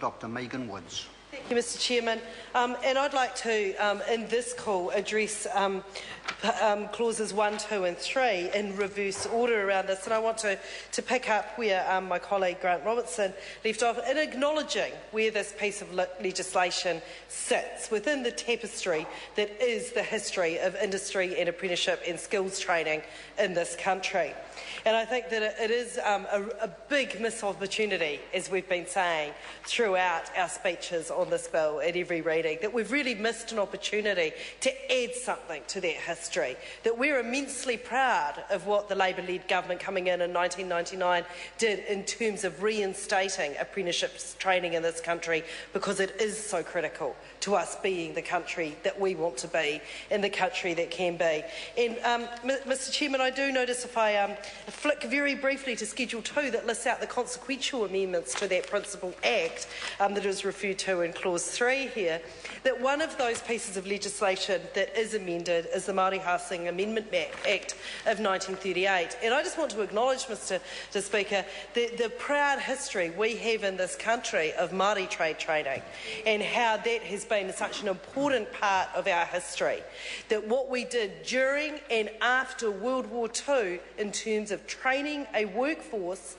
Dr. Megan Woods. Thank you, Mr. Chairman. And I'd like to, in this call, address clauses 1, 2 and 3 in reverse order around this. And I want to pick up where my colleague Grant Robertson left off in acknowledging where this piece of legislation sits within the tapestry that is the history of industry and apprenticeship and skills training in this country. And I think that it is a big missed opportunity, as we've been saying throughout our speeches on this bill at every reading, that we've really missed an opportunity to add something to that history, that we're immensely proud of what the Labour-led government coming in 1999 did in terms of reinstating apprenticeships training in this country, because it is so critical to us being the country that we want to be and the country that can be. And Mr. Chairman, I do notice if I flick very briefly to Schedule 2 that lists out the consequential amendments to that Principal Act that is referred to in Clause 3 here, that one of those pieces of legislation that is amended is the Māori Housing Amendment Act of 1938. And I just want to acknowledge, Mr. Speaker, the proud history we have in this country of Māori trade training and how that has been such an important part of our history, that what we did during and after World War II in terms of training a workforce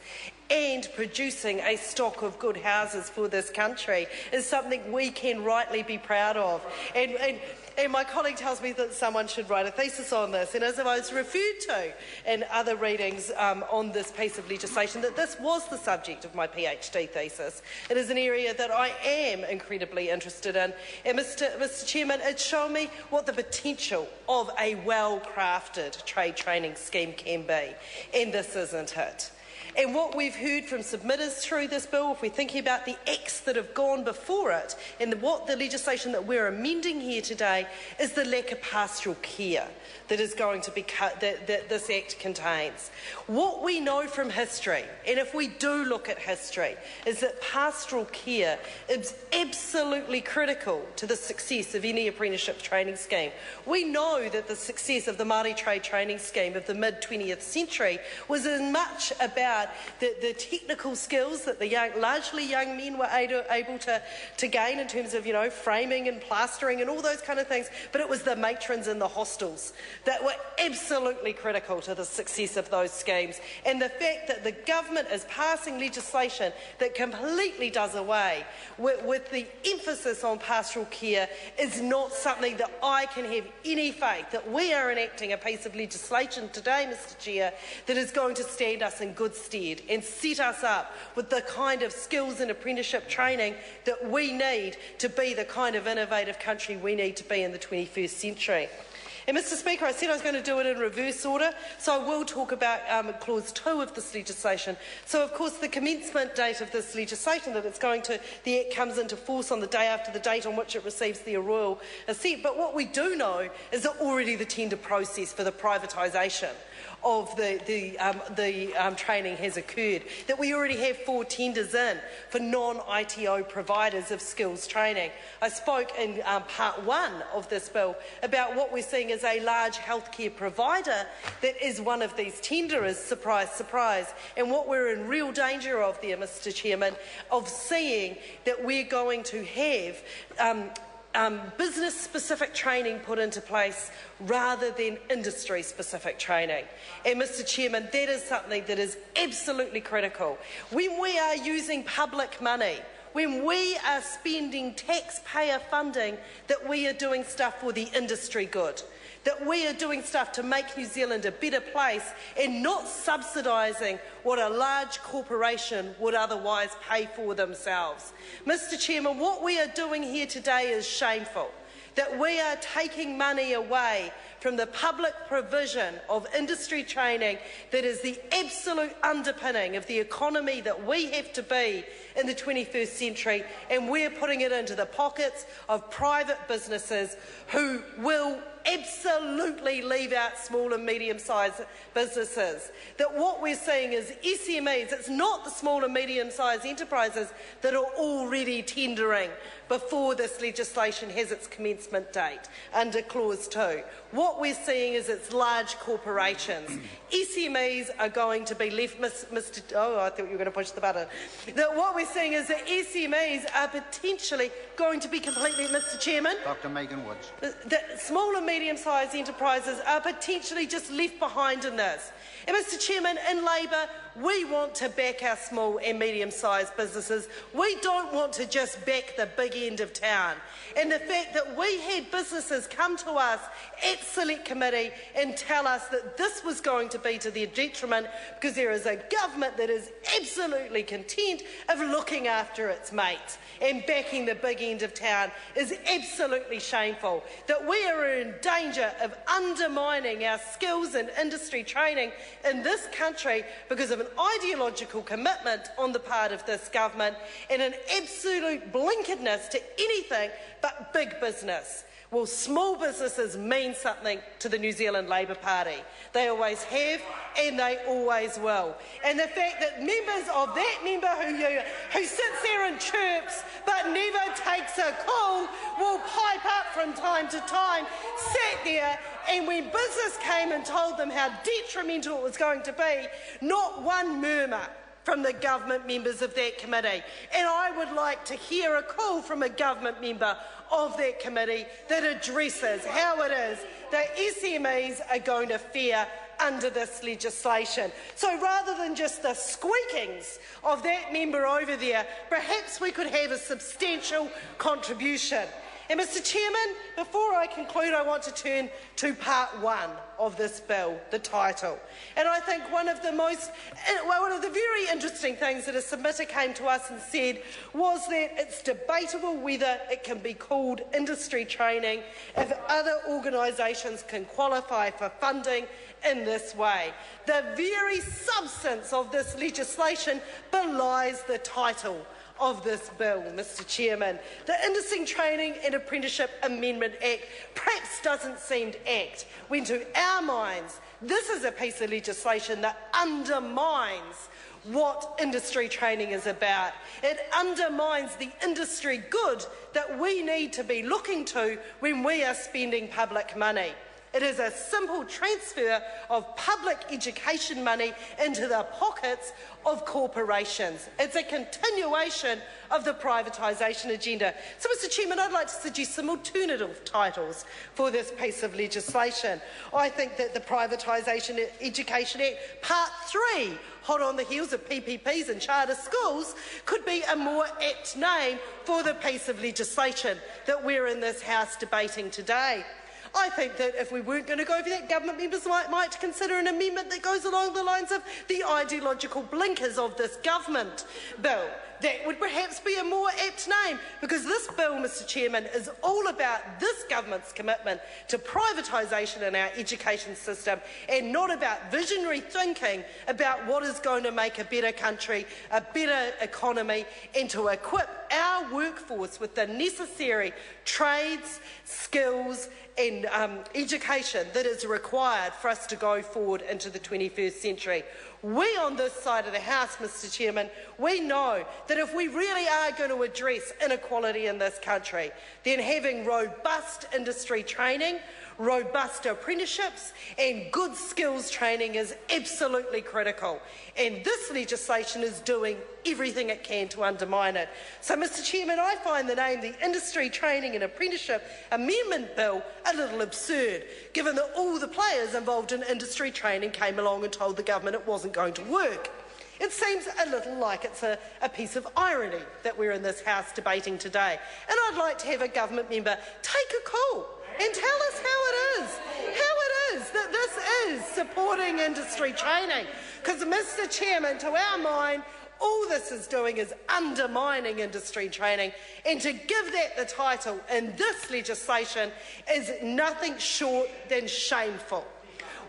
and producing a stock of good houses for this country is something we can rightly be proud of. And my colleague tells me that someone should write a thesis on this, and as I was referred to in other readings on this piece of legislation, that this was the subject of my PhD thesis. It is an area that I am incredibly interested in, and Mr. Chairman, it's shown me what the potential of a well-crafted trade training scheme can be, and this isn't it. And what we've heard from submitters through this bill, if we're thinking about the acts that have gone before it, and what the legislation that we're amending here today, is the lack of pastoral care that is going to be that this Act contains. What we know from history, and if we do look at history, is that pastoral care is absolutely critical to the success of any apprenticeship training scheme. We know that the success of the Māori trade training scheme of the mid-20th century was as much about the technical skills that the largely young men were able to gain in terms of, framing and plastering and all those kind of things, but it was the matrons in the hostels that were absolutely critical to the success of those schemes. And the fact that the government is passing legislation that completely does away with the emphasis on pastoral care is not something that I can have any faith that we are enacting a piece of legislation today, Mr. Chair, that is going to stand us in good stead and set us up with the kind of skills and apprenticeship training that we need to be the kind of innovative country we need to be in the 21st century. And Mr. Speaker, I said I was going to do it in reverse order, so I will talk about Clause 2 of this legislation. So, of course, the commencement date of this legislation, that the Act comes into force on the day after the date on which it receives the royal assent. But what we do know is that already the tender process for the privatisation of the training has occurred, that we already have 4 tenders in for non-ITO providers of skills training. I spoke in part 1 of this bill about what we're seeing as a large healthcare provider that is one of these tenderers, surprise, surprise, and what we're in real danger of there, Mr. Chairman, of seeing that we're going to have business-specific training put into place rather than industry-specific training. And, Mr. Chairman, that is something that is absolutely critical. When we are using public money, when we are spending taxpayer funding, that we are doing stuff for the industry good, that we are doing stuff to make New Zealand a better place and not subsidising what a large corporation would otherwise pay for themselves. Mr. Chairman, what we are doing here today is shameful, that we are taking money away from the public provision of industry training that is the absolute underpinning of the economy that we have to be in the 21st century, and we're putting it into the pockets of private businesses who will absolutely leave out small and medium-sized businesses. That what we're seeing is SMEs, it's not the small and medium-sized enterprises that are already tendering before this legislation has its commencement date under Clause 2. What we're seeing is it's large corporations. SMEs are going to be left, oh, I thought you were going to push the button. That what we're seeing is that SMEs are potentially going to be completely, Mr Chairman. Dr Megan Woods. The small and medium-sized enterprises are potentially just left behind in this. And Mr Chairman, in Labor, we want to back our small and medium-sized businesses. We don't want to just back the big end of town. And the fact that we had businesses come to us at Select Committee and tell us that this was going to be to their detriment because there is a government that is absolutely content of looking after its mates and backing the big end of town is absolutely shameful. That we are in danger of undermining our skills and industry training in this country because of an ideological commitment on the part of this government and an absolute blinkeredness to anything but big business. Well, small businesses mean something to the New Zealand Labour Party. They always have and they always will. And the fact that members of that member who sits there and chirps but never takes a call will pipe up from time to time, sat there, and when business came and told them how detrimental it was going to be, not one murmur from the government members of that committee. And I would like to hear a call from a government member of that committee that addresses how it is that SMEs are going to fare under this legislation. So rather than just the squeakings of that member over there, perhaps we could have a substantial contribution. And Mr Chairman, before I conclude, I want to turn to part one of this bill, the title. And I think one of the very interesting things that a submitter came to us and said was that it's debatable whether it can be called industry training if other organisations can qualify for funding in this way. The very substance of this legislation belies the title of this bill, Mr Chairman. The Industry Training and Apprenticeship Amendment Act perhaps doesn't seem to act when, to our minds, this is a piece of legislation that undermines what industry training is about. It undermines the industry good that we need to be looking to when we are spending public money. It is a simple transfer of public education money into the pockets of corporations. It's a continuation of the privatisation agenda. So, Mr Chairman, I'd like to suggest some alternative titles for this piece of legislation. I think that the Privatisation Education Act, Part 3, hot on the heels of PPPs and charter schools, could be a more apt name for the piece of legislation that we're in this House debating today. I think that if we weren't going to go for that, government members might consider an amendment that goes along the lines of the ideological blinkers of this government bill. That would perhaps be a more apt name, because this bill, Mr Chairman, is all about this government's commitment to privatisation in our education system and not about visionary thinking about what is going to make a better country, a better economy, and to equip our workforce with the necessary trades, skills and education that is required for us to go forward into the 21st century. We on this side of the House, Mr Chairman, we know that if we really are going to address inequality in this country, then having robust industry training, robust apprenticeships and good skills training is absolutely critical. And this legislation is doing everything it can to undermine it. So, Mr Chairman, I find the name the Industry Training and Apprenticeship Amendment Bill a little absurd, given that all the players involved in industry training came along and told the government it wasn't going to work. It seems a little like it's a piece of irony that we're in this House debating today. And I'd like to have a government member take a call and tell us how it is that this is supporting industry training. Because, Mr Chairman, to our mind, all this is doing is undermining industry training, and to give that the title in this legislation is nothing short than shameful.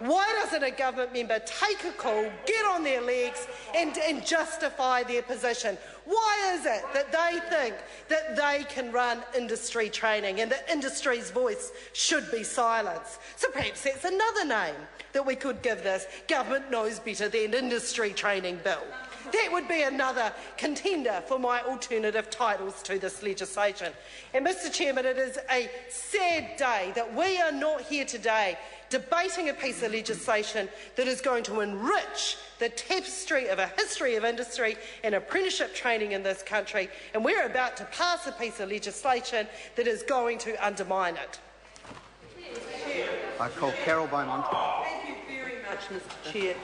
Why doesn't a government member take a call, get on their legs and justify their position? Why is it that they think that they can run industry training and that industry's voice should be silenced? So perhaps that's another name that we could give this government knows better than industry training bill. That would be another contender for my alternative titles to this legislation. And Mr Chairman, it is a sad day that we are not here today debating a piece of legislation that is going to enrich the tapestry of a history of industry and apprenticeship training in this country, and we're about to pass a piece of legislation that is going to undermine it. I call Carol Beaumont. Thank you very much, Mr Chair.